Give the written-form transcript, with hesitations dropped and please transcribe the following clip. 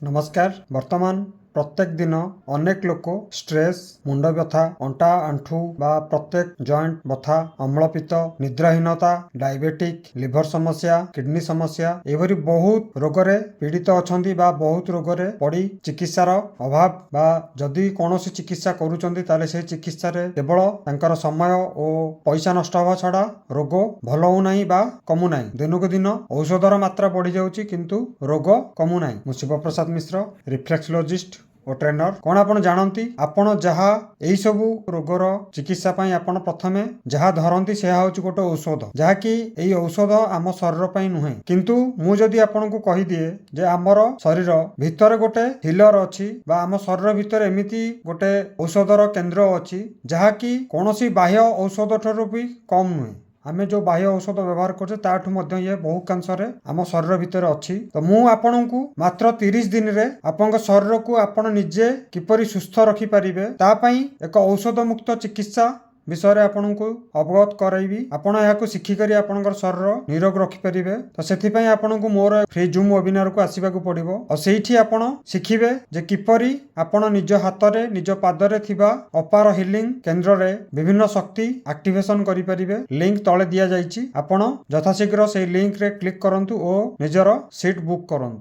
नमस्कार। वर्तमान प्रत्येक दिन अनेक लोक स्ट्रेस, मुंड व्यथा, अंटा आंठू बा प्रत्येक जॉइंट बथा, अम्लपित्त, निद्राहीनता, डायबेटिक, लिवर समस्या, किडनी समस्या एभरी बहुत रोगरे पीड़ित अछंती बा बहुत रोगरे पड़ी चिकित्सार अभाव बा जदि कौनसी चिकित्सा करूचंती ताले से चिकित्सा रे केवल तांकर समय और पैसा नष्ट हवा छड़ा रोग भल हो नाही बा कमु नाही। दिनकु दिन औषधर मात्रा बढ़ी जाउची किंतु रोग कमु नाही। मु शिव प्रसाद मिश्र, रिफ्लेक्सोलॉजिस्ट और ट्रेनर। कौन आपण जानती आपण जहा एई सबु रोगर चिकित्सा पई आपण प्रथमे जहा धरंती से होची गोटे औषध, जहा कि एई औषध आम शरीर पई नुहे। किंतु मु जदि आपण को कहि दिए जे आमर शरीर भितर गोटे हिलर अछि बा आम शरीर भितर एमिति गोटे औषधर केंद्र अछि जहा कि कोनोसी बाह्य औषध ठरो भी कम नुहे। आमे जो बाह्य औषध व्यवहार करछे ताठू मध्य ये बहुत कांसरे आम शरीर भितर अछि। तो मु आपनकु मात्र 30 दिन रे आपनक शरीर को आपण निजे किपरि सुस्थ रखि परिबे ता पई एक औषध मुक्त चिकित्सा विषय आपको अवगत करैबी। आपण याकू शिखी करी आपनकर शरीर निरोग रखि परिबे। तो सेथि पई आपनकु मोर फ्री जूम वेबिनार को आसीबाकू पड़िबो और सेठी आपण शिखिबे जे किपरि आपण निज हाथ रे निज पाद रे थिबा अपार हीलिंग केंद्र रे विभिन्न शक्ति एक्टिवेशन करि परिबे। लिंक तळे दिया जाईची, आपण यथाशीघ्र से लिंक रे क्लिक करंतु और निजर सीट बुक करंतु।